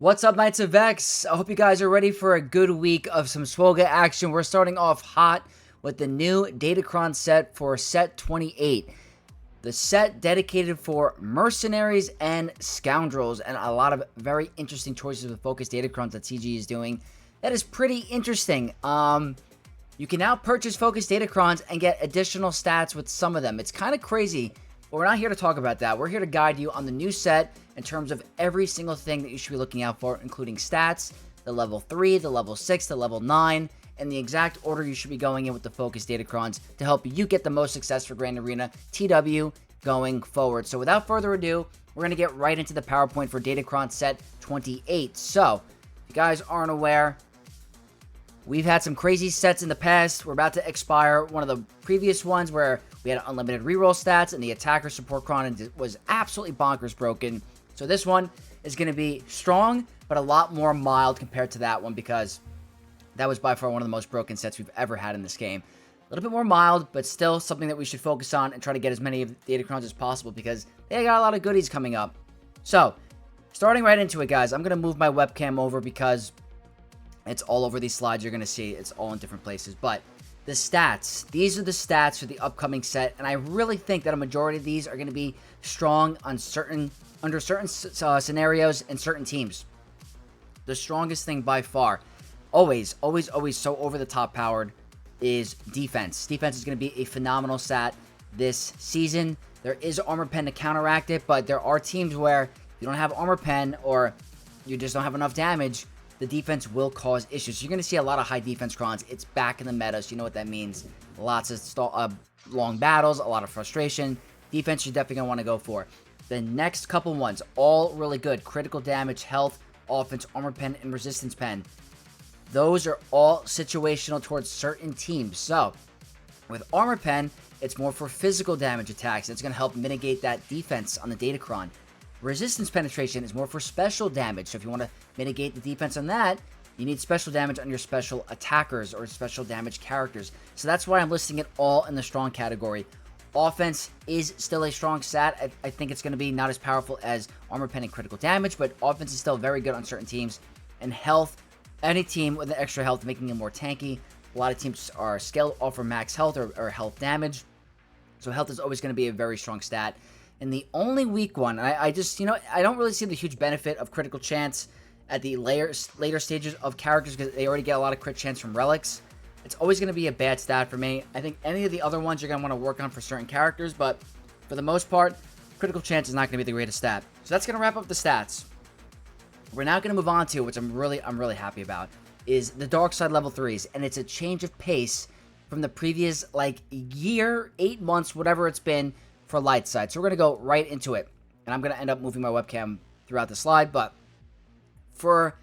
What's up, Knights of X? I hope you guys are ready for a good week of some Swoga action. We're starting off hot with the new Datacron set for set 28. The set dedicated for mercenaries and scoundrels, and a lot of very interesting choices with focused Datacrons that CG is doing. That is pretty interesting. You can now purchase focused Datacrons and get additional stats with some of them. It's kind of crazy, but we're not here to talk about that. We're here to guide you on the new set in terms of every single thing that you should be looking out for, including stats, the level 3, the level 6, the level 9, and the exact order you should be going in with the focused Datacrons to help you get the most success for Grand Arena TW going forward. So without further ado, we're going to get right into the PowerPoint for Datacron set 28. So, if you guys aren't aware, we've had some crazy sets in the past. We're about to expire one of the previous ones where we had unlimited reroll stats and the attacker support cron was absolutely bonkers broken. So this one is going to be strong, but a lot more mild compared to that one because that was by far one of the most broken sets we've ever had in this game. A little bit more mild, but still something that we should focus on and try to get as many of the Datacrons as possible because they got a lot of goodies coming up. So, starting right into it, guys, I'm going to move my webcam over because it's all over these slides. You're going to see it's all in different places. But the stats, these are the stats for the upcoming set, and I really think that a majority of these are going to be strong on under certain scenarios and certain teams. The strongest thing by far, always so over-the-top powered, is defense. Defense is going to be a phenomenal stat this season. There is armor pen to counteract it, but there are teams where you don't have armor pen or you just don't have enough damage. The defense will cause issues. So you're going to see a lot of high defense crons. It's back in the meta, so you know what that means. Lots of long battles, a lot of frustration. Defense you're definitely going to want to go for. The next couple ones, all really good. Critical damage, health, offense, armor pen, and resistance pen. Those are all situational towards certain teams. So, with armor pen, it's more for physical damage attacks. It's going to help mitigate that defense on the Datacron. Resistance penetration is more for special damage. So if you want to mitigate the defense on that, you need special damage on your special attackers or special damage characters. So that's why I'm listing it all in the strong category. Offense is still a strong stat. I think it's going to be not as powerful as armor pen and critical damage, but offense is still very good on certain teams. And health, any team with an extra health making it more tanky. A lot of teams are scaled off for max health or health damage. So health is always going to be a very strong stat. And the only weak one, I just, I don't really see the huge benefit of critical chance at the later stages of characters because they already get a lot of crit chance from relics. It's always going to be a bad stat for me. I think any of the other ones you're going to want to work on for certain characters, but for the most part, critical chance is not going to be the greatest stat. So that's going to wrap up the stats. We're now going to move on to, which I'm really happy about, is the Dark Side level 3s, and it's a change of pace from the previous, year, 8 months, whatever it's been, for light side. So we're going to go right into it. And I'm going to end up moving my webcam throughout the slide. But for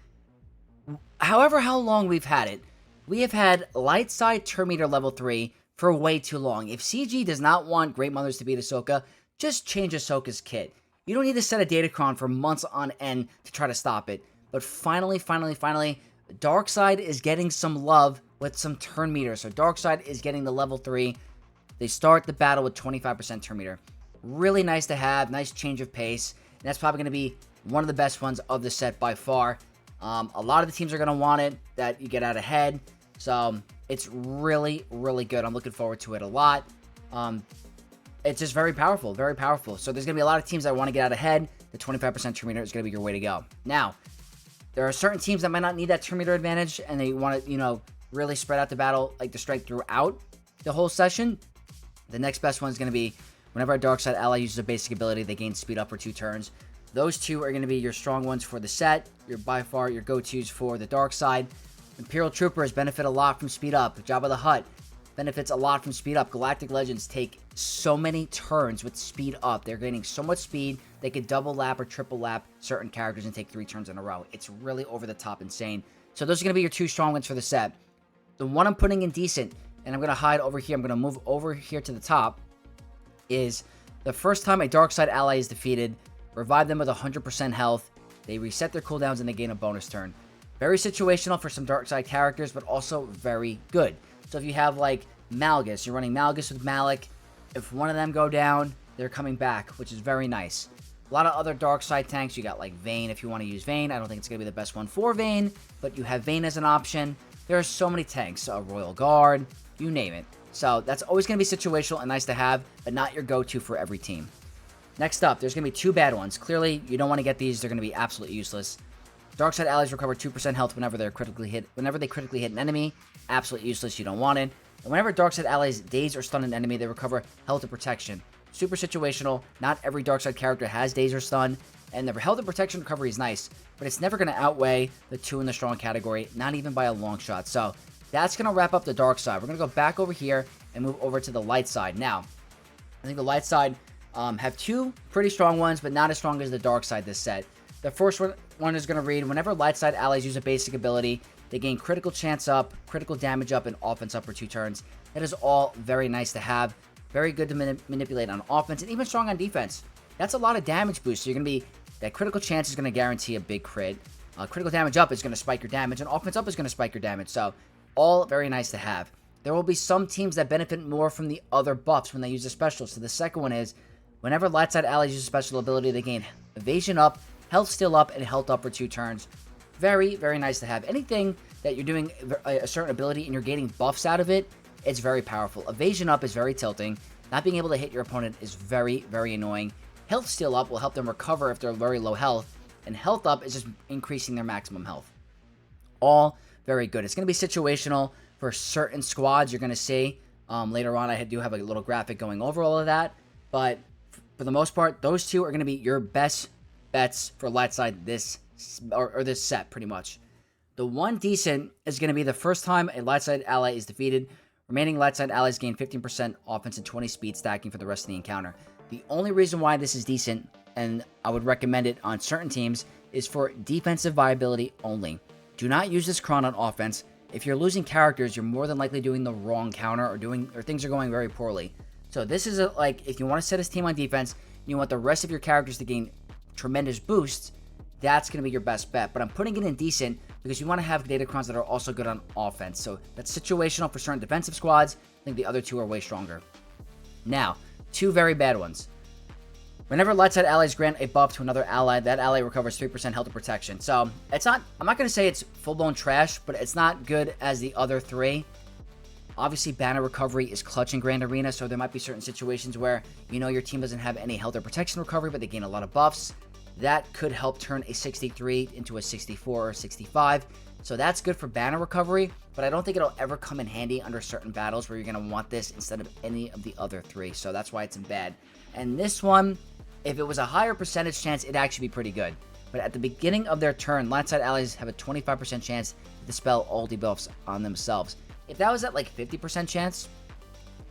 how long we've had it, we have had light side turn meter level 3 for way too long. If CG does not want Great Mothers to beat Ahsoka, just change Ahsoka's kit. You don't need to set a Datacron for months on end to try to stop it. But finally, Dark Side is getting some love with some turn meters. So Dark Side is getting the level 3. They start the battle with 25% turn meter. Really nice to have, nice change of pace. And that's probably going to be one of the best ones of the set by far. A lot of the teams are going to want it, that you get out ahead. So it's really good. I'm looking forward to it a lot. It's just very powerful, very powerful. So there's going to be a lot of teams that want to get out ahead. The 25% turn meter is going to be your way to go. Now, there are certain teams that might not need that turn meter advantage, and they want to, really spread out the battle, like the strike throughout the whole session. The next best one is going to be whenever a Dark Side ally uses a basic ability, they gain speed up for 2 turns. Those two are going to be your strong ones for the set. By far your go-tos for the Dark Side. Imperial Troopers benefit a lot from speed up. Jabba the Hutt benefits a lot from speed up. Galactic Legends take so many turns with speed up. They're gaining so much speed, they could double lap or triple lap certain characters and take 3 turns in a row. It's really over the top insane. So those are going to be your 2 strong ones for the set. The one I'm putting in decent, and I'm going to hide over here, I'm going to move over here to the top, is the first time a Dark Side ally is defeated, revive them with 100% health, they reset their cooldowns, and they gain a bonus turn. Very situational for some Dark Side characters, but also very good. So if you have, Malgus, you're running Malgus with Malik, if one of them go down, they're coming back, which is very nice. A lot of other dark side tanks, you got like Vayne if you want to use Vayne. I don't think it's going to be the best one for Vayne, but you have Vayne as an option. There are so many tanks, Royal Guard, you name it. So that's always going to be situational and nice to have, but not your go-to for every team. Next up, there's going to be two bad ones. Clearly, you don't want to get these. They're going to be absolutely useless. Dark side allies recover 2% health whenever they critically hit an enemy. Absolutely useless. You don't want it. And whenever dark side allies daze or stun an enemy, they recover health and protection. Super situational. Not every dark side character has daze or stun, and the health and protection recovery is nice, but it's never going to outweigh the 2 in the strong category, not even by a long shot. So that's going to wrap up the dark side. We're going to go back over here and move over to the light side. Now, I think the light side have 2 pretty strong ones, but not as strong as the dark side this set. The first one is going to read, whenever light side allies use a basic ability, they gain critical chance up, critical damage up, and offense up for 2 turns. That is all very nice to have. Very good to manipulate on offense, and even strong on defense. That's a lot of damage boost. So you're going to be, that critical chance is going to guarantee a big crit. Critical damage up is going to spike your damage, and offense up is going to spike your damage. So all very nice to have. There will be some teams that benefit more from the other buffs when they use the specials. So the second one is, whenever light side allies use a special ability, they gain evasion up, health steal up, and health up for 2 turns. Very, very nice to have. Anything that you're doing a certain ability and you're gaining buffs out of it, it's very powerful. Evasion up is very tilting. Not being able to hit your opponent is very, very annoying. Health steal up will help them recover if they're very low health. And health up is just increasing their maximum health. All very good. It's going to be situational for certain squads you're going to see. Later on, I do have a little graphic going over all of that. But for the most part, those 2 are going to be your best bets for light side this set, pretty much. The one decent is going to be the first time a light side ally is defeated. Remaining light side allies gain 15% offense and 20 speed stacking for the rest of the encounter. The only reason why this is decent, and I would recommend it on certain teams, is for defensive viability only. Do not use this cron on offense. If you're losing characters, you're more than likely doing the wrong counter or things are going very poorly. So this is like, if you want to set this team on defense, and you want the rest of your characters to gain tremendous boosts, that's going to be your best bet. But I'm putting it in decent because you want to have Datacrons that are also good on offense. So that's situational for certain defensive squads. I think the other 2 are way stronger. Now, 2 very bad ones. Whenever light side allies grant a buff to another ally, that ally recovers 3% health and protection. So it's not, I'm not going to say it's full-blown trash, but it's not good as the other 3. Obviously, banner recovery is clutch in Grand Arena, so there might be certain situations where, you know, your team doesn't have any health or protection recovery, but they gain a lot of buffs. That could help turn a 63 into a 64 or 65. So that's good for banner recovery, but I don't think it'll ever come in handy under certain battles where you're going to want this instead of any of the other 3. So that's why it's in bad. And this one, if it was a higher percentage chance, it'd actually be pretty good. But at the beginning of their turn, light side allies have a 25% chance to dispel all debuffs on themselves. If that was at like 50% chance,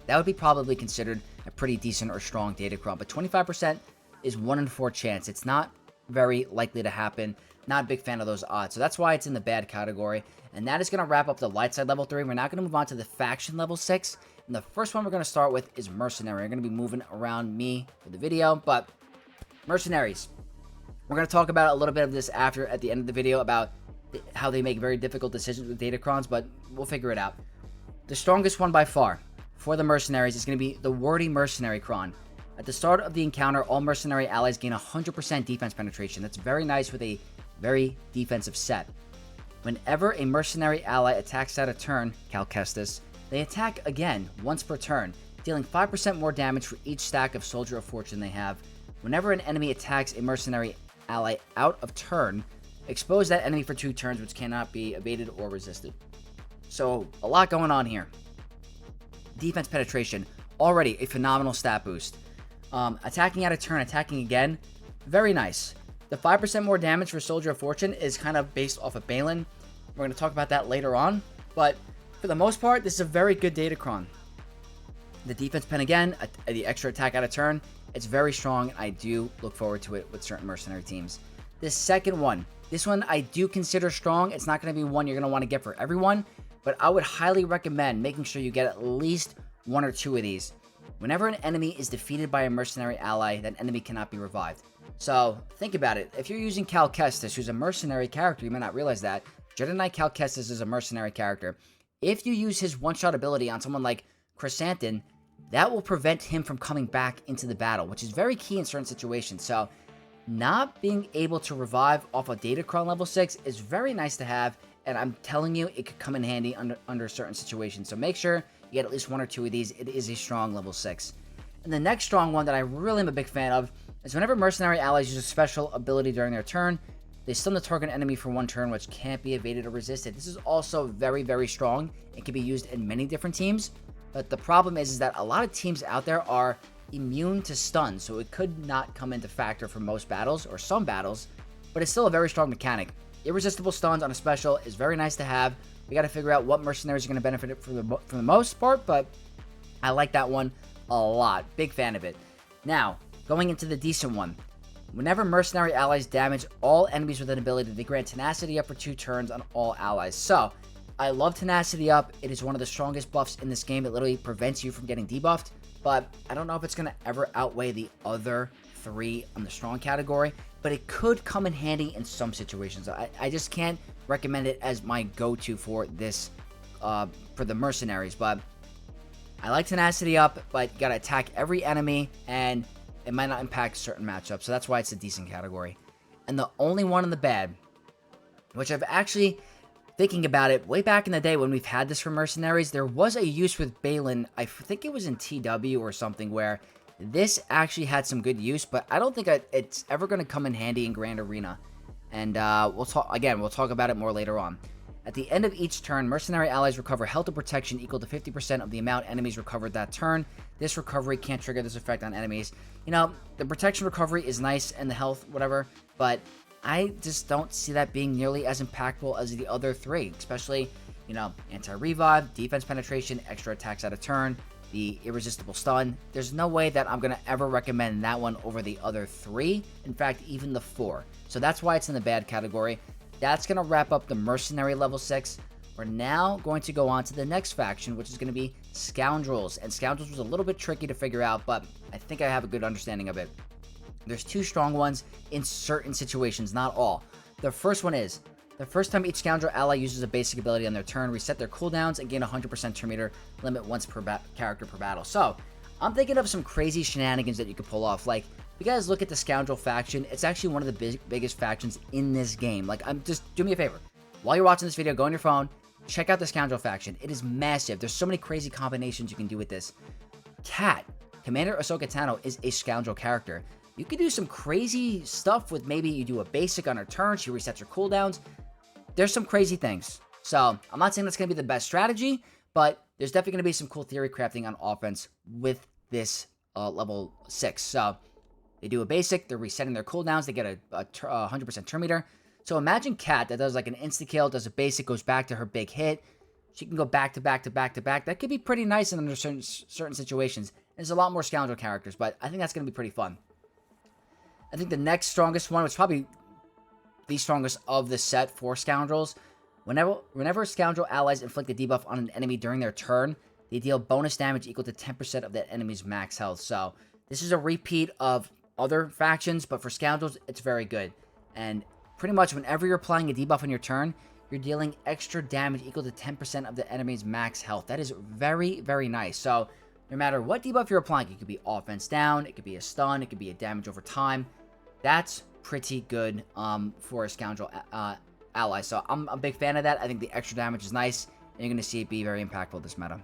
that would be probably considered a pretty decent or strong Datacron. But 25% is 1 in 4 chance. It's not very likely to happen. Not a big fan of those odds. So that's why it's in the bad category. And that is going to wrap up the light side level 3. We're now going to move on to the faction level 6. And the first one we're going to start with is Mercenary. We're going to be moving around me for the video. But Mercenaries. We're going to talk about a little bit of this at the end of the video about how they make very difficult decisions with Datacrons. But we'll figure it out. The strongest one by far for the Mercenaries is going to be the Wordy Mercenary Cron. At the start of the encounter, all mercenary allies gain 100% defense penetration. That's very nice with a very defensive set. Whenever a mercenary ally attacks out of turn, Cal Kestis, they attack again once per turn, dealing 5% more damage for each stack of Soldier of Fortune they have. Whenever an enemy attacks a mercenary ally out of turn, expose that enemy for 2 turns, which cannot be evaded or resisted. So, a lot going on here. Defense penetration, already a phenomenal stat boost. Attacking out of turn, attacking again, very nice. The 5% more damage for Soldier of Fortune is kind of based off of Balin. We're going to talk about that later on, but for the most part, this is a very good Datacron. The defense pen again, the extra attack out of turn, it's very strong. I do look forward to it with certain mercenary teams. This second one, this one I do consider strong. It's not going to be one you're going to want to get for everyone, but I would highly recommend making sure you get at least 1 or 2 of these. Whenever an enemy is defeated by a mercenary ally, that enemy cannot be revived. So, think about it. If you're using Cal Kestis, who's a mercenary character, you might not realize that. Jedi Knight Cal Kestis is a mercenary character. If you use his one-shot ability on someone like Chrysanthemum, that will prevent him from coming back into the battle, which is very key in certain situations. So, not being able to revive off a Datacron level 6 is very nice to have, and I'm telling you, it could come in handy under certain situations. So make sure you get at least 1 or 2 of these. It is a strong level 6. And the next strong one that I really am a big fan of is whenever mercenary allies use a special ability during their turn, they stun the target enemy for 1 turn, which can't be evaded or resisted. This is also very, very strong. It can be used in many different teams, but the problem is that a lot of teams out there are immune to stun, so it could not come into factor for most battles or some battles, but it's still a very strong mechanic. Irresistible stuns on a special is very nice to have. We got to figure out what mercenaries are going to benefit it for the most part, but I like that one a lot. Big fan of it. Now, going into the decent one. Whenever mercenary allies damage all enemies with an ability, they grant tenacity up for 2 turns on all allies. So, I love tenacity up. It is one of the strongest buffs in this game. It literally prevents you from getting debuffed, but I don't know if it's going to ever outweigh the other 3 on the strong category, but it could come in handy in some situations. I just can't recommend it as my go-to for this, for the mercenaries, but I like tenacity up, but you gotta attack every enemy, and it might not impact certain matchups, so that's why it's a decent category. And the only one in the bad, which I've actually, thinking about it, way back in the day when we've had this for mercenaries, there was a use with Balin, I think it was in TW or something, where this actually had some good use, but I don't think it's ever going to come in handy in Grand Arena. And we'll talk about it more later on. At the end of each turn, mercenary allies recover health and protection equal to 50% of the amount enemies recovered that turn. This recovery can't trigger this effect on enemies. You know, the protection recovery is nice and the health, whatever, but I just don't see that being nearly as impactful as the other 3, especially, you know, anti-revive, defense penetration, extra attacks out of turn, the irresistible stun. There's no way that I'm going to ever recommend that one over the other 3. In fact, even the 4. So that's why it's in the bad category. That's going to wrap up the Mercenary Level 6. We're now going to go on to the next faction, which is going to be Scoundrels. And Scoundrels was a little bit tricky to figure out, but I think I have a good understanding of it. There's 2 strong ones in certain situations, not all. The first one is, the first time each Scoundrel ally uses a basic ability on their turn, reset their cooldowns and gain 100% turn meter limit once per character per battle. So, I'm thinking of some crazy shenanigans that you could pull off. Like, if you guys look at the Scoundrel faction, it's actually one of the biggest factions in this game. Like, just do me a favor. While you're watching this video, go on your phone, check out the Scoundrel faction. It is massive. There's so many crazy combinations you can do with this. Cat, Commander Ahsoka Tano, is a Scoundrel character. You could do some crazy stuff with, maybe you do a basic on her turn, she resets her cooldowns. There's some crazy things. So, I'm not saying that's going to be the best strategy, but there's definitely going to be some cool theory crafting on offense with this level 6. So, they do a basic, they're resetting their cooldowns, they get a 100% turn meter. So imagine Cat that does like an insta-kill, does a basic, goes back to her big hit. She can go back to back to back to back. That could be pretty nice under certain situations. There's a lot more Scoundrel characters, but I think that's going to be pretty fun. I think the next strongest one, which is probably the strongest of the set for Scoundrels, whenever Scoundrel allies inflict a debuff on an enemy during their turn, they deal bonus damage equal to 10% of that enemy's max health. So this is a repeat of other factions, but for Scoundrels, it's very good. And pretty much whenever you're applying a debuff on your turn, you're dealing extra damage equal to 10% of the enemy's max health. That is very, very nice. So no matter what debuff you're applying, it could be offense down, it could be a stun, it could be a damage over time. That's pretty good for a Scoundrel ally. So I'm a big fan of that. I think the extra damage is nice, and you're going to see it be very impactful this meta.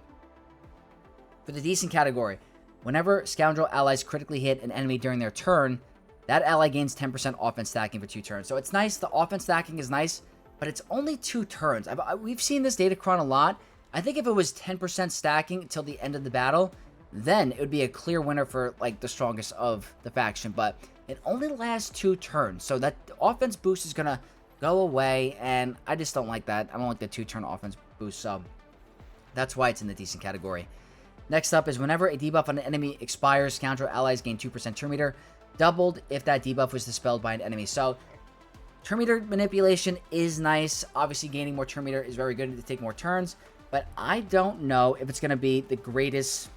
For the decent category, whenever Scoundrel allies critically hit an enemy during their turn, that ally gains 10% offense stacking for 2 turns. So it's nice. The offense stacking is nice, but it's only 2 turns. We've seen this Datacron a lot. I think if it was 10% stacking until the end of the battle, then it would be a clear winner for like the strongest of the faction. But it only lasts 2 turns, so that offense boost is going to go away, and I just don't like that. I don't like the 2-turn offense boost, so that's why it's in the decent category. Next up is whenever a debuff on an enemy expires, Scoundrel allies gain 2% turn meter, doubled if that debuff was dispelled by an enemy. So, turn meter manipulation is nice. Obviously, gaining more turn meter is very good to take more turns, but I don't know if it's going to be the greatest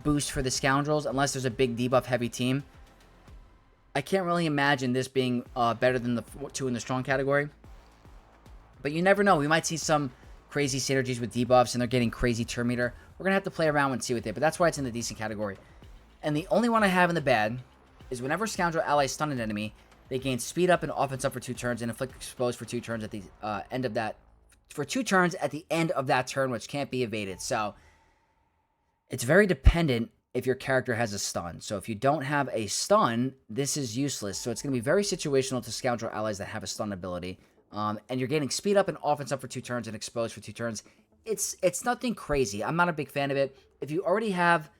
boost for the Scoundrels unless there's a big debuff heavy team. I can't really imagine this being better than the 2 in the strong category, but you never know. We might see some crazy synergies with debuffs and they're getting crazy turn meter. We're going to have to play around and see with it, but that's why it's in the decent category. And the only one I have in the bad is whenever Scoundrel allies stun an enemy, they gain speed up and offense up for 2 turns and inflict expose for 2 turns at the end of that. For 2 turns at the end of that turn, which can't be evaded. So it's very dependent if your character has a stun. So if you don't have a stun, this is useless. So it's going to be very situational to Scoundrel allies that have a stun ability. And you're getting speed up and offense up for 2 turns and expose for 2 turns. It's nothing crazy. I'm not a big fan of it. If you already have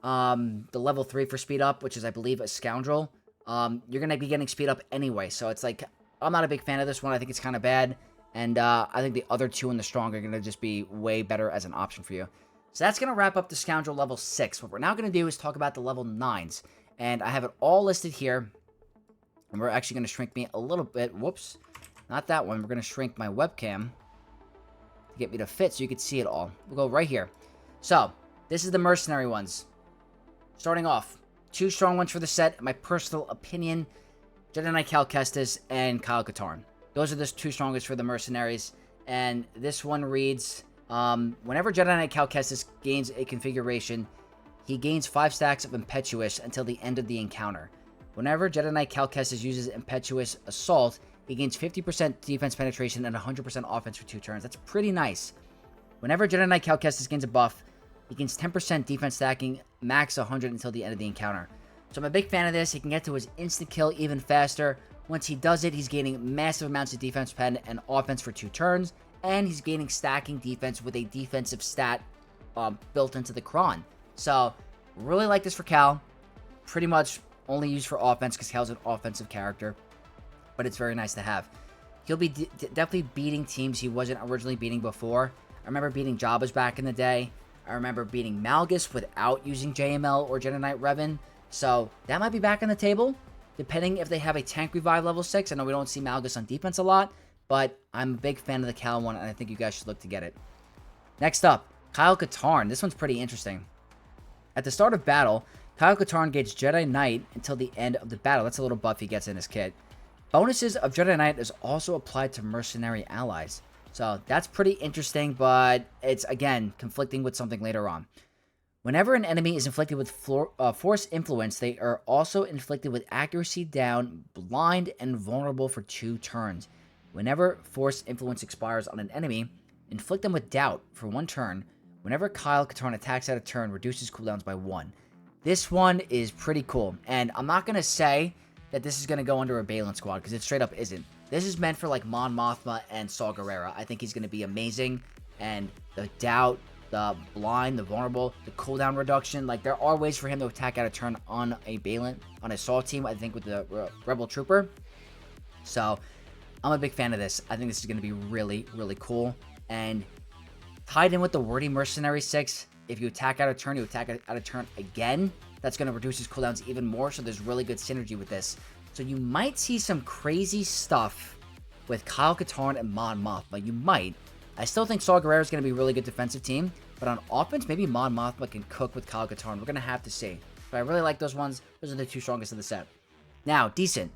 the level 3 for speed up, which is, I believe, a Scoundrel, you're going to be getting speed up anyway. So it's like, I'm not a big fan of this one. I think it's kind of bad. And I think the other 2 and the strong are going to just be way better as an option for you. So that's going to wrap up the Scoundrel level 6. What we're now going to do is talk about the level 9s. And I have it all listed here. And we're actually going to shrink me a little bit. Whoops. Not that one. We're going to shrink my webcam to get me to fit so you can see it all. We'll go right here. So, this is the mercenary ones. Starting off, 2 strong ones for the set. In my personal opinion, Jedi Knight Cal Kestis and Kyle Katarn. Those are the 2 strongest for the mercenaries. And this one reads, whenever Jedi Knight Cal Kestis gains a configuration, he gains 5 stacks of Impetuous until the end of the encounter. Whenever Jedi Knight Cal Kestis uses Impetuous Assault, he gains 50% defense penetration and 100% offense for 2 turns. That's pretty nice. Whenever Jedi Knight Cal Kestis gains a buff, he gains 10% defense stacking, max 100 until the end of the encounter. So I'm a big fan of this. He can get to his instant kill even faster. Once he does it, he's gaining massive amounts of defense pen and offense for 2 turns. And he's gaining stacking defense with a defensive stat built into the Kron. So, really like this for Cal. Pretty much only used for offense because Cal's an offensive character. But it's very nice to have. He'll be definitely beating teams he wasn't originally beating before. I remember beating Jabba's back in the day. I remember beating Malgus without using JML or Jedi Knight Revan. So, that might be back on the table. Depending if they have a tank revive level 6. I know we don't see Malgus on defense a lot. But I'm a big fan of the Cal one, and I think you guys should look to get it. Next up, Kyle Katarn. This one's pretty interesting. At the start of battle, Kyle Katarn gains Jedi Knight until the end of the battle. That's a little buff he gets in his kit. Bonuses of Jedi Knight is also applied to mercenary allies. So that's pretty interesting, but it's, again, conflicting with something later on. Whenever an enemy is inflicted with Force Influence, they are also inflicted with Accuracy Down, Blind, and Vulnerable for 2 turns. Whenever Force Influence expires on an enemy, inflict them with Doubt for 1 turn. Whenever Kyle Katarn attacks out of turn, reduces cooldowns by 1. This one is pretty cool. And I'm not going to say that this is going to go under a Balin squad, because it straight up isn't. This is meant for like Mon Mothma and Saw Gerrera. I think he's going to be amazing. And the Doubt, the Blind, the Vulnerable, the cooldown reduction. Like, there are ways for him to attack out of turn on a Balin, on a Saw team, I think with the Rebel Trooper. So, I'm a big fan of this. I think this is going to be really, really cool. And tied in with the Wordy Mercenary 6, if you attack out of turn, you attack out of turn again. That's going to reduce his cooldowns even more, so there's really good synergy with this. So you might see some crazy stuff with Kyle Katarn and Mon Mothma. You might. I still think Saw Gerrera is going to be a really good defensive team. But on offense, maybe Mon Mothma can cook with Kyle Katarn. We're going to have to see. But I really like those ones. Those are the 2 strongest of the set. Now, decent.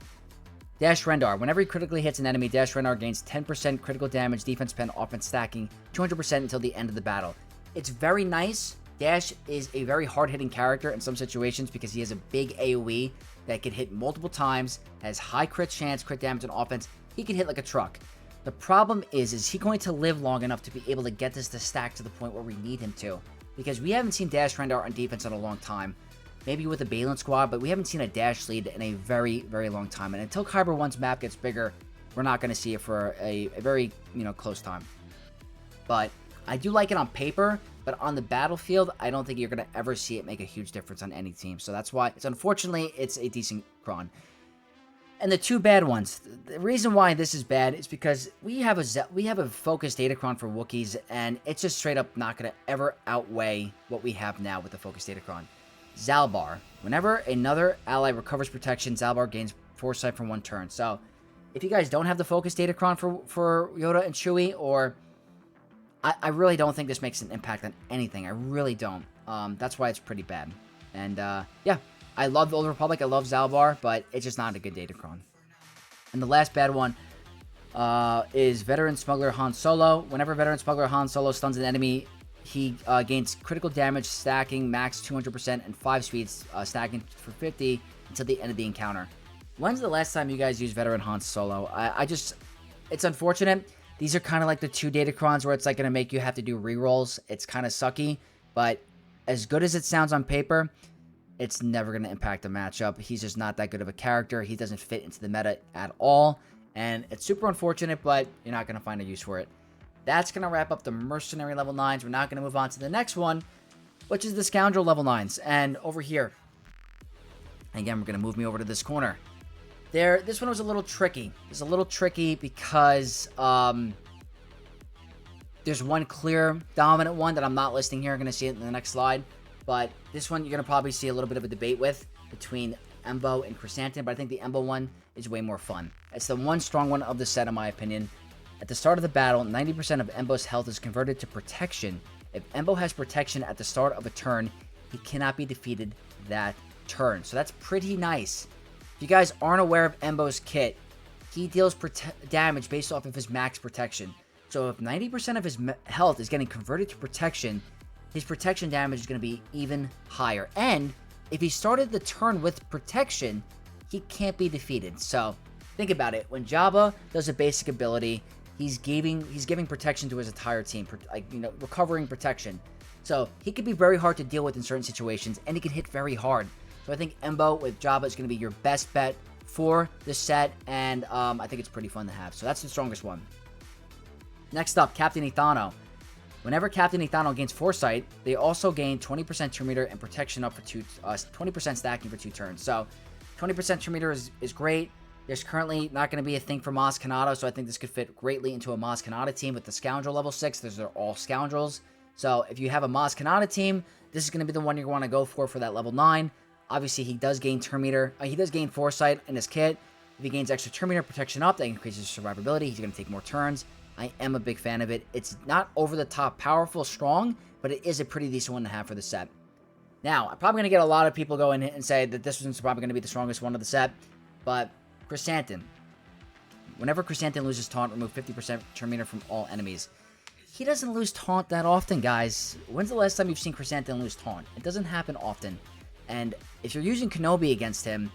Dash Rendar. Whenever he critically hits an enemy, Dash Rendar gains 10% critical damage, defense pen, offense stacking, 200% until the end of the battle. It's very nice. Dash is a very hard-hitting character in some situations because he has a big AoE that can hit multiple times, has high crit chance, crit damage, and offense. He can hit like a truck. The problem is he going to live long enough to be able to get this to stack to the point where we need him to? Because we haven't seen Dash Rendar on defense in a long time. Maybe with a Balin squad, but we haven't seen a Dash lead in a very, very long time. And until Kyber 1's map gets bigger, we're not going to see it for a very, close time. But I do like it on paper, but on the battlefield, I don't think you're going to ever see it make a huge difference on any team. So that's why, unfortunately, it's a decent Kron. And the 2 bad ones. The reason why this is bad is because we have a focused Datacron for Wookiees, and it's just straight up not going to ever outweigh what we have now with the focused Datacron. Zalbar. Whenever another ally recovers protection, Zalbar gains Foresight for 1 turn. So, if you guys don't have the focused Datacron for Yoda and Chewie, or I really don't think this makes an impact on anything. I really don't. That's why it's pretty bad. And yeah, I love the Old Republic. I love Zalbar, but it's just not a good Datacron. And the last bad one is Veteran Smuggler Han Solo. Whenever Veteran Smuggler Han Solo stuns an enemy, he gains critical damage, stacking, max 200%, and 5 speeds, stacking for 50, until the end of the encounter. When's the last time you guys used Veteran Han Solo? It's unfortunate. These are kind of like the two Datacrons where it's like going to make you have to do rerolls. It's kind of sucky, but as good as it sounds on paper, it's never going to impact the matchup. He's just not that good of a character. He doesn't fit into the meta at all, and it's super unfortunate, but you're not going to find a use for it. That's going to wrap up the Mercenary Level 9s. We're not going to move on to the next one, which is the Scoundrel Level 9s. And over here, again, we're going to move me over to this corner. This one was a little tricky. It's a little tricky because there's one clear dominant one that I'm not listing here. I'm going to see it in the next slide. But this one, you're going to probably see a little bit of a debate with between Embo and Chrysanthemum. But I think the Embo one is way more fun. It's the one strong one of the set, in my opinion. At the start of the battle, 90% of Embo's health is converted to protection. If Embo has protection at the start of a turn, he cannot be defeated that turn. So that's pretty nice. If you guys aren't aware of Embo's kit, he deals damage based off of his max protection. So if 90% of his health is getting converted to protection, his protection damage is going to be even higher. And if he started the turn with protection, he can't be defeated. So think about it. When Jabba does a basic ability, he's giving protection to his entire team, recovering protection. So he could be very hard to deal with in certain situations, and he can hit very hard. So I think Embo with Jabba is going to be your best bet for the set, and I think it's pretty fun to have. So that's the strongest one. Next up, Captain Ethano. Whenever Captain Ethano gains Foresight, they also gain 20% turn meter and protection up for 20% stacking for 2 turns. So 20% turn meter is great. There's currently not going to be a thing for Maz Kanata, so I think this could fit greatly into a Maz Kanata team with the Scoundrel level 6. They're all Scoundrels. So if you have a Maz Kanata team, this is going to be the one you want to go for that level 9. Obviously, he does gain turn meter. He does gain Foresight in his kit. If he gains extra turn meter protection up, that increases survivability. He's going to take more turns. I am a big fan of it. It's not over the top powerful, strong, but it is a pretty decent one to have for the set. Now, I'm probably going to get a lot of people going and say that this one's probably going to be the strongest one of the set, but Chrysanthemum. Whenever Chrysanthemum loses taunt, remove 50% turn meter from all enemies. He doesn't lose taunt that often, guys. When's the last time you've seen Chrysanthemum lose taunt? It doesn't happen often. And if you're using Kenobi against him,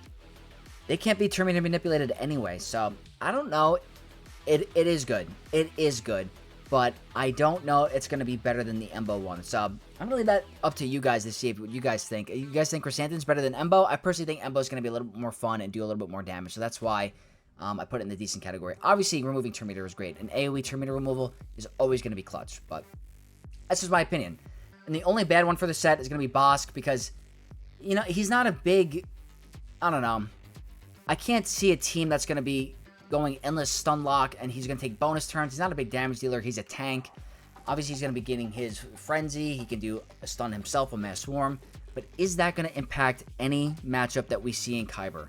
they can't be turn meter manipulated anyway. So, I don't know. It is good. It is good. But I don't know it's going to be better than the Embo one. So, I'm going to leave that up to you guys to see what you guys think. You guys think Chrysanthemum's better than Embo? I personally think Embo's going to be a little bit more fun and do a little bit more damage. So, that's why I put it in the decent category. Obviously, removing turn meter is great. And AoE turn meter removal is always going to be clutch. But that's just my opinion. And the only bad one for the set is going to be Bosk because, you know, he's not a big... I don't know. I can't see a team that's going to be going endless stun lock, and he's going to take bonus turns. He's not a big damage dealer. He's a tank. Obviously, he's going to be getting his Frenzy. He can do a stun himself, a Mass Swarm. But is that going to impact any matchup that we see in Kyber?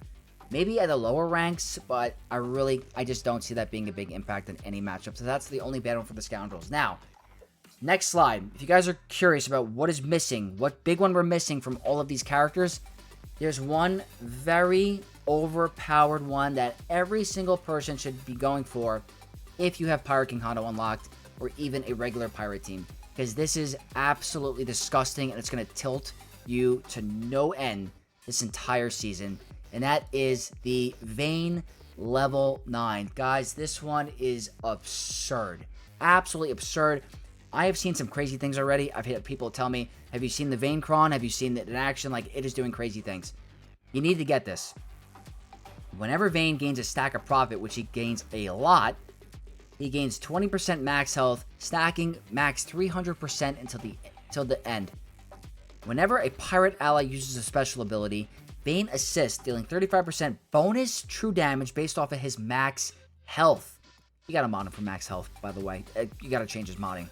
Maybe at the lower ranks, but I just don't see that being a big impact in any matchup. So that's the only bad one for the Scoundrels. Now, next slide. If you guys are curious about what is missing, what big one we're missing from all of these characters, there's one very overpowered one that every single person should be going for if you have Pirate King Hondo unlocked or even a regular pirate team, because this is absolutely disgusting and it's going to tilt you to no end this entire season, and that is the Vayne level 9. Guys, this one is absurd. Absolutely absurd. I have seen some crazy things already. I've had people tell me, have you seen the Vayne Cron? Have you seen it in action? Like, it is doing crazy things. You need to get this. Whenever Vayne gains a stack of profit, which he gains a lot, he gains 20% max health, stacking max 300% until the end. Whenever a pirate ally uses a special ability, Vayne assists, dealing 35% bonus true damage based off of his max health. You gotta mod him for max health, by the way. You gotta change his modding.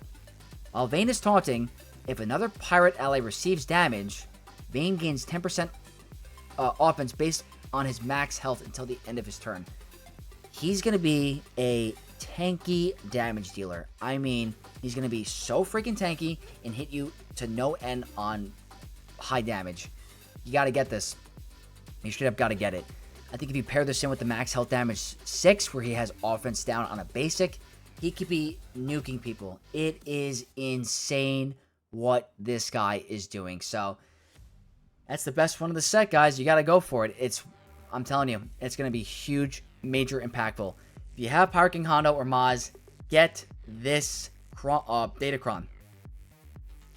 While Vayne is taunting, if another pirate ally receives damage, Vayne gains 10% offense based on his max health until the end of his turn. He's going to be a tanky damage dealer. I mean, he's going to be so freaking tanky and hit you to no end on high damage. You got to get this. You straight up got to get it. I think if you pair this in with the max health damage 6, where he has offense down on a basic, he could be nuking people. It is insane what this guy is doing. So, That's the best one of the set, guys. You got to go for it. I'm telling you, it's going to be huge, major, impactful. If you have Power King Hondo or Maz, get this Datacron.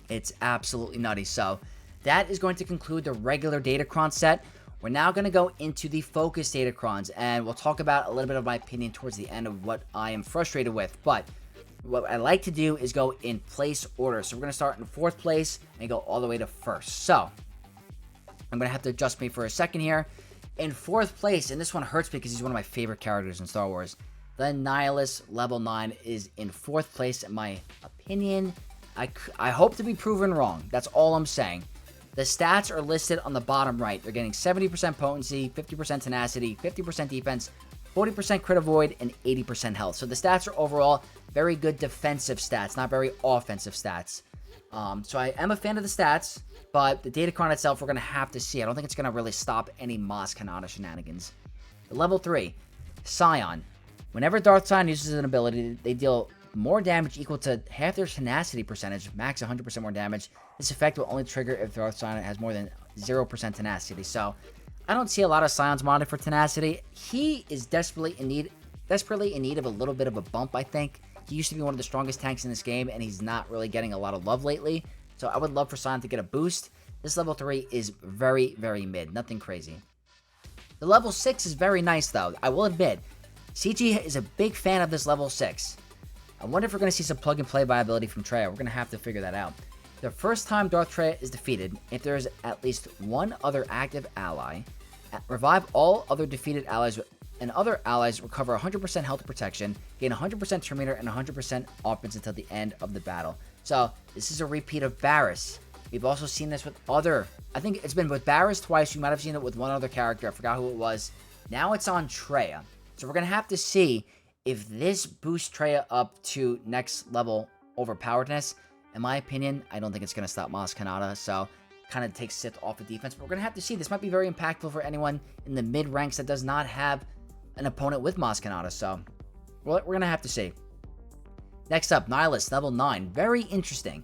It's absolutely nutty. So that is going to conclude the regular Datacron set. We're now going to go into the focus Datacrons, and we'll talk about a little bit of my opinion towards the end of what I am frustrated with. But what I like to do is go in place order. So we're going to start in 4th place and go all the way to 1st. So I'm going to have to adjust me for a second here. In 4th place, and this one hurts because he's one of my favorite characters in Star Wars, the Nihilus Level 9 is in 4th place in my opinion. I hope to be proven wrong. That's all I'm saying. The stats are listed on the bottom right. They're getting 70% potency, 50% tenacity, 50% defense, 40% crit avoid, and 80% health. So the stats are overall very good defensive stats, not very offensive stats. So I am a fan of the stats, but the Datacron itself, we're going to have to see. I don't think it's going to really stop any Maz Kanata shenanigans. The level 3, Scion. Whenever Darth Scion uses an ability, they deal more damage equal to half their tenacity percentage, max 100% more damage. This effect will only trigger if Darth Scion has more than 0% tenacity. So I don't see a lot of Scions modded for tenacity. He is desperately in need of a little bit of a bump, I think. He used to be one of the strongest tanks in this game, and he's not really getting a lot of love lately. So I would love for Scion to get a boost. This level 3 is very, very mid. Nothing crazy. The level 6 is very nice, though. I will admit, CG is a big fan of this level 6. I wonder if we're going to see some plug-and-play viability from Traya. We're going to have to figure that out. The first time Darth Traya is defeated, if there is at least one other active ally, revive all other defeated allies, and other allies recover 100% health protection, gain 100% Terminator, and 100% offense until the end of the battle. So, this is a repeat of Barris. We've also seen this with other... I think it's been with Barris twice. You might have seen it with one other character. I forgot who it was. Now it's on Traya. So we're going to have to see if this boosts Traya up to next level overpoweredness. In my opinion, I don't think it's going to stop Maz Kanata. So, kind of takes Sith off of defense. But we're going to have to see. This might be very impactful for anyone in the mid ranks that does not have an opponent with Maz Kanata. So, we're going to have to see. Next up, Nihilus, level 9. Very interesting.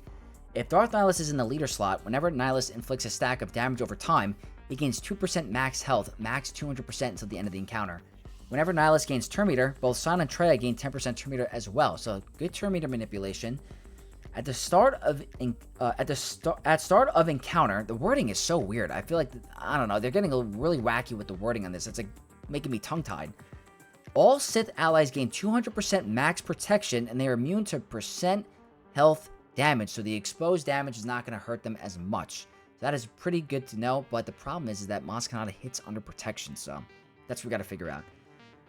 If Darth Nihilus is in the leader slot, whenever Nihilus inflicts a stack of damage over time, he gains 2% max health, max 200% until the end of the encounter. Whenever Nihilus gains Turn Meter, both Scion and Traya gain 10% Turn Meter as well. So, good Turn Meter manipulation. At the start of encounter, the wording is so weird. I feel like, I don't know, they're getting really wacky with the wording on this. It's like making me tongue-tied. All Sith allies gain 200% max protection, and they are immune to percent health damage, so the exposed damage is not going to hurt them as much. That is pretty good to know, but the problem is that Maz Kanata hits under protection, so that's what we got to figure out.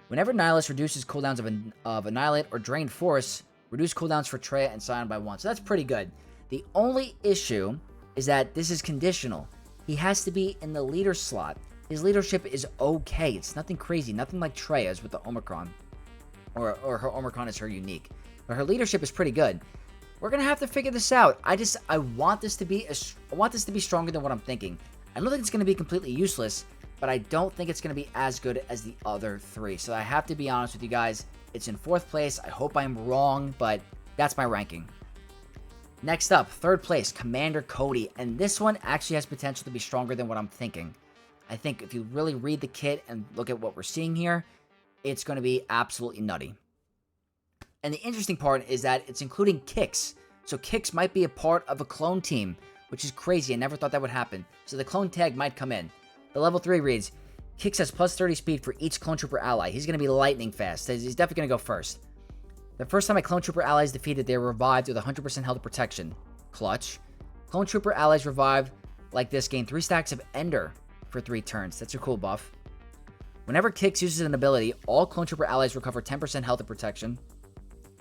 Whenever Nihilus reduces cooldowns of Annihilate or Drain Force, reduce cooldowns for Traya and Scion by 1, so that's pretty good. The only issue is that this is conditional. He has to be in the leader slot. His leadership is okay. It's nothing crazy, nothing like Traya's with the Omicron, or her Omicron is her unique, but her leadership is pretty good. We're gonna have to figure this out. I want this to be stronger than what I'm thinking. I don't think it's gonna be completely useless, but I don't think it's gonna be as good as the other 3. So I have to be honest with you guys. It's in 4th place. I hope I'm wrong, but that's my ranking. Next up, 3rd place, Commander Cody, and this one actually has potential to be stronger than what I'm thinking. I think if you really read the kit and look at what we're seeing here, it's going to be absolutely nutty. And the interesting part is that it's including Kix. So Kix might be a part of a clone team, which is crazy. I never thought that would happen. So the clone tag might come in. The level 3 reads, Kix has plus 30 speed for each clone trooper ally. He's going to be lightning fast. He's definitely going to go first. The first time a clone trooper ally is defeated, they are revived with 100% health protection. Clutch. Clone trooper allies revived like this gain 3 stacks of Ender for 3 turns. That's a cool buff. Whenever Kix uses an ability, all clone trooper allies recover 10% health and protection.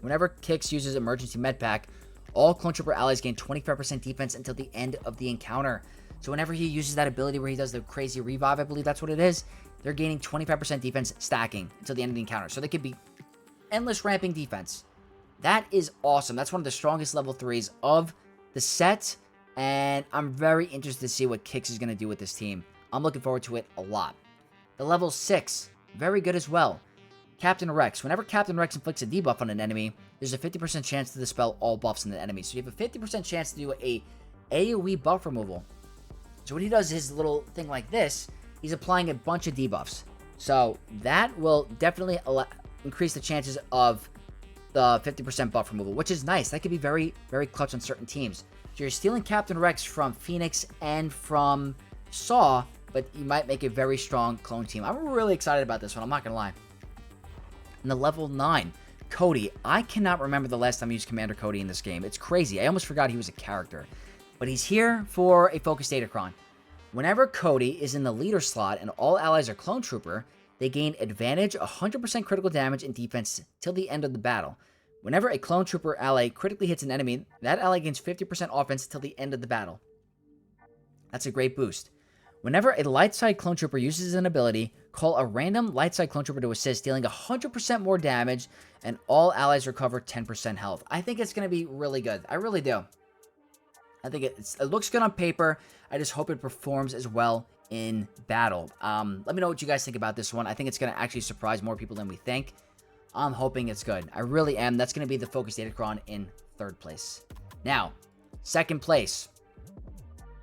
Whenever Kix uses emergency med pack, all clone trooper allies gain 25% defense until the end of the encounter. So whenever he uses that ability where he does the crazy revive, I believe that's what it is, they're gaining 25% defense stacking until the end of the encounter. So they could be endless ramping defense. That is awesome. That's one of the strongest level 3s of the set, and I'm very interested to see what Kix is going to do with this team. I'm looking forward to it a lot. The level 6, very good as well. Captain Rex. Whenever Captain Rex inflicts a debuff on an enemy, there's a 50% chance to dispel all buffs on the enemy. So you have a 50% chance to do a AoE buff removal. So when he does his little thing like this, he's applying a bunch of debuffs. So that will definitely increase the chances of the 50% buff removal, which is nice. That could be very, very clutch on certain teams. So you're stealing Captain Rex from Phoenix and from Saw, but you might make a very strong clone team. I'm really excited about this one, I'm not going to lie. In the level 9, Cody. I cannot remember the last time I used Commander Cody in this game. It's crazy. I almost forgot he was a character. But he's here for a focus Datacron. Whenever Cody is in the leader slot and all allies are Clone Trooper, they gain advantage 100% critical damage and defense till the end of the battle. Whenever a Clone Trooper ally critically hits an enemy, that ally gains 50% offense till the end of the battle. That's a great boost. Whenever a light side Clone Trooper uses an ability, call a random light side Clone Trooper to assist, dealing 100% more damage, and all allies recover 10% health. I think it's going to be really good. I really do. I think it looks good on paper. I just hope it performs as well in battle. Let me know what you guys think about this one. I think it's going to actually surprise more people than we think. I'm hoping it's good. I really am. That's going to be the Focus Datacron in 3rd place. Now, 2nd place.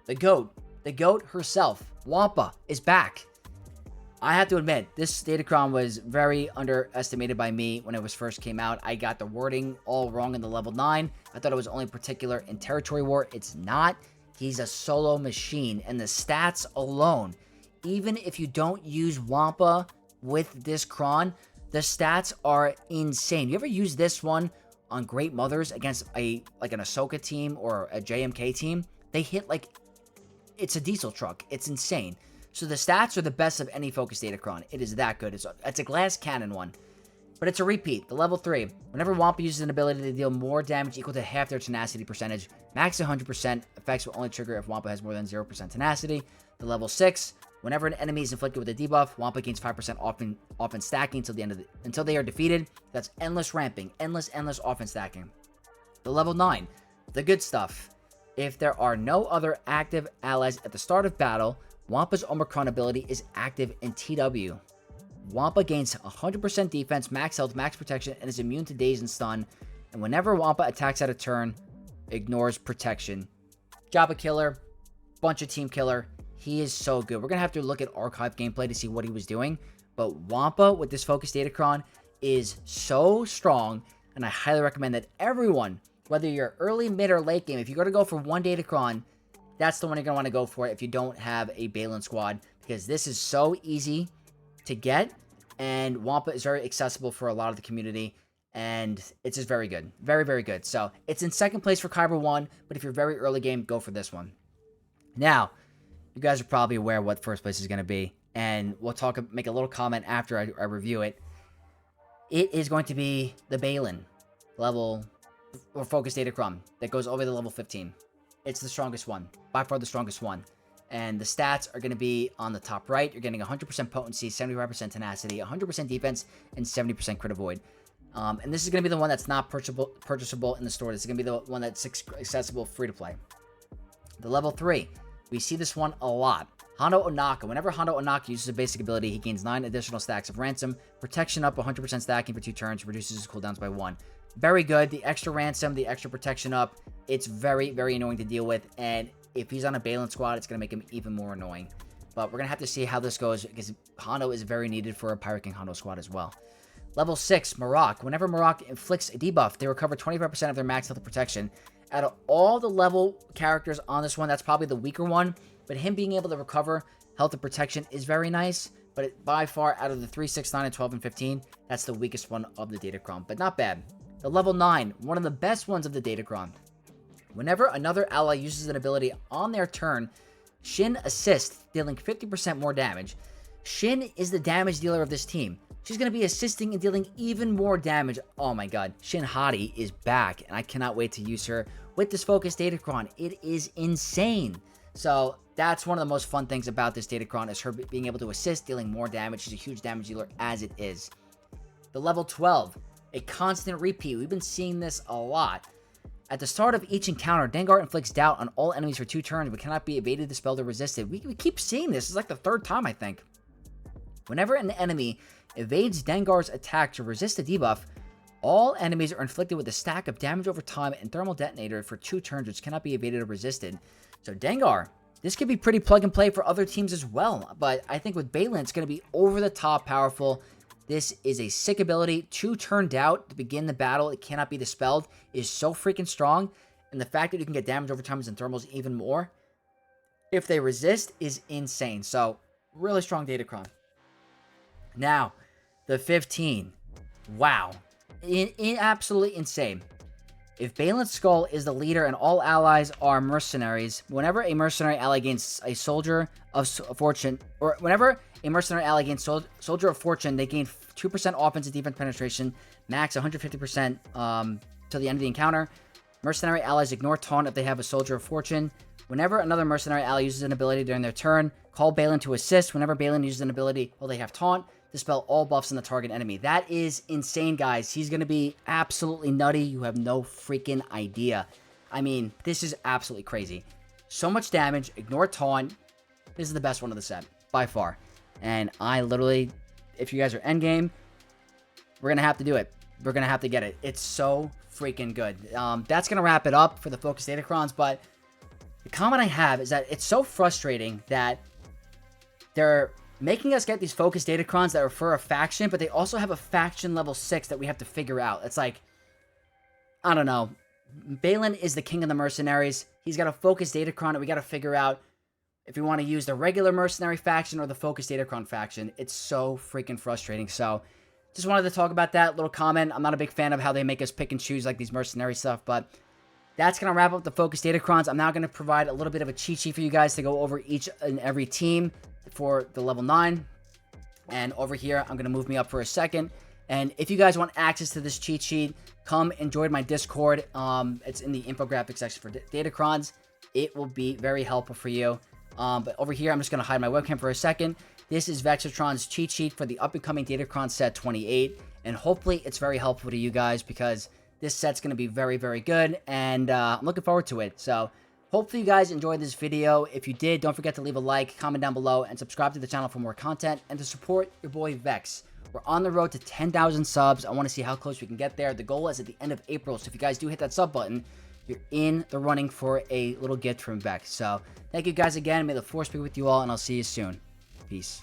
The GOAT. The GOAT herself, Wampa, is back. I have to admit, this Datacron was very underestimated by me when it was first came out. I got the wording all wrong in the level 9. I thought it was only particular in Territory War. It's not. He's a solo machine, and the stats alone, even if you don't use Wampa with this Cron, the stats are insane. You ever use this one on Great Mothers against an Ahsoka team or a JMK team? They hit like it's a diesel truck. It's insane. So the stats are the best of any Focus Datacron. It is that good. It's a glass cannon one. But it's a repeat. The level 3. Whenever Wampa uses an ability to deal more damage equal to half their tenacity percentage, max 100%, effects will only trigger if Wampa has more than 0% tenacity. The level 6. Whenever an enemy is inflicted with a debuff, Wampa gains 5% offense stacking until they are defeated. That's endless ramping. Endless offense stacking. The level 9. The good stuff. If there are no other active allies at the start of battle, Wampa's Omicron ability is active in TW. Wampa gains 100% defense, max health, max protection, and is immune to daze and stun. And whenever Wampa attacks out of turn, ignores protection. Jabba killer, bunch of team killer. He is so good. We're going to have to look at archive gameplay to see what he was doing. But Wampa with this Focus Datacron is so strong, and I highly recommend that everyone, whether you're early, mid, or late game, if you're going to go for one Datacron, that's the one you're going to want to go for if you don't have a Balin squad, because this is so easy to get, and Wampa is very accessible for a lot of the community, and it's just very good. Very, very good. So it's in 2nd place for Kyber 1, but if you're very early game, go for this one. Now, you guys are probably aware what 1st place is going to be, and we'll make a little comment after I review it. It is going to be the Balin level, or Focus Datacron, that goes all the way to level 15. It's the strongest one. By far the strongest one. And the stats are going to be on the top right. You're getting 100% potency, 75% tenacity, 100% defense, and 70% crit avoid. And this is going to be the one that's not purchasable in the store. This is going to be the one that's accessible free to play. The level 3. We see this one a lot. Hondo Onaka. Whenever Hondo Onaka uses a basic ability, he gains 9 additional stacks of ransom. Protection up, 100% stacking for 2 turns. Reduces his cooldowns by 1. Very good. The extra ransom, the extra protection up. It's very, very annoying to deal with. And if he's on a Balin squad, it's going to make him even more annoying. But we're going to have to see how this goes, because Hondo is very needed for a Pirate King Hondo squad as well. Level 6, Marok. Whenever Marok inflicts a debuff, they recover 25% of their max health protection. Out of all the level characters on this one, that's probably the weaker one. But him being able to recover health and protection is very nice. But by far, out of the 3, 6, 9, and 12, and 15, that's the weakest one of the Datacron. But not bad. The level 9, one of the best ones of the Datacron. Whenever another ally uses an ability on their turn, Shin assists, dealing 50% more damage. Shin is the damage dealer of this team. She's going to be assisting and dealing even more damage. Oh my god, Shin Hati is back, and I cannot wait to use her with this Focus Datacron. It is insane. So that's one of the most fun things about this Datacron, is her being able to assist, dealing more damage. She's a huge damage dealer as it is. The level 12, a constant repeat. We've been seeing this a lot. At the start of each encounter, Dengar inflicts doubt on all enemies for 2 turns, but cannot be evaded, dispelled, or resisted. We keep seeing this. It's like the 3rd time, I think. Whenever an enemy evades Dengar's attack to resist a debuff, all enemies are inflicted with a stack of damage over time and thermal detonator for 2 turns, which cannot be evaded or resisted. So Dengar this could be pretty plug and play for other teams as well. But I think with Balin, it's going to be over the top powerful. This is a sick ability. 2 turned out to begin the battle. It cannot be dispelled. It is so freaking strong. And the fact that you can get damage over times and thermals even more, if they resist, is insane. So, really strong Datacron. Now, the 15. Wow. Absolutely insane. If Balin's Skull is the leader and all allies are mercenaries, whenever a mercenary ally gains a Soldier of Fortune, or whenever a mercenary ally gains Soldier of Fortune, they gain 2% offense and defense penetration, max 150% till the end of the encounter. Mercenary allies ignore taunt if they have a Soldier of Fortune. Whenever another mercenary ally uses an ability during their turn, call Balin to assist. Whenever Balin uses an ability while they have taunt, dispel all buffs on the target enemy. That is insane, guys. He's going to be absolutely nutty. You have no freaking idea. I mean, this is absolutely crazy. So much damage. Ignore taunt. This is the best one of the set, by far. And I literally, if you guys are endgame, we're going to have to do it. We're going to have to get it. It's so freaking good. That's going to wrap it up for the Focus Datacrons, but the comment I have is that it's so frustrating that they're making us get these Focus Datacrons that are for a faction, but they also have a faction level 6 that we have to figure out. It's like, I don't know. Balin is the king of the mercenaries. He's got a Focus Datacron that we got to figure out if we want to use the regular mercenary faction or the Focus Datacron faction. It's so freaking frustrating. So, just wanted to talk about that little comment. I'm not a big fan of how they make us pick and choose like these mercenary stuff, but that's going to wrap up the Focus Datacrons. I'm now going to provide a little bit of a cheat sheet for you guys to go over each and every team for the level 9. And over here, I'm going to move me up for a second. And if you guys want access to this cheat sheet, come and join my Discord. It's in the infographics section for Datacrons. It will be very helpful for you. But over here, I'm just going to hide my webcam for a second. This is Vexatron's cheat sheet for the up-and-coming Datacron set 28. And hopefully, it's very helpful to you guys because this set's going to be very, very good. And I'm looking forward to it. So, hopefully you guys enjoyed this video. If you did, don't forget to leave a like, comment down below, and subscribe to the channel for more content and to support your boy Vex. We're on the road to 10,000 subs. I want to see how close we can get there. The goal is at the end of April, so if you guys do hit that sub button, you're in the running for a little gift from Vex. So, thank you guys again. May the force be with you all, and I'll see you soon. Peace.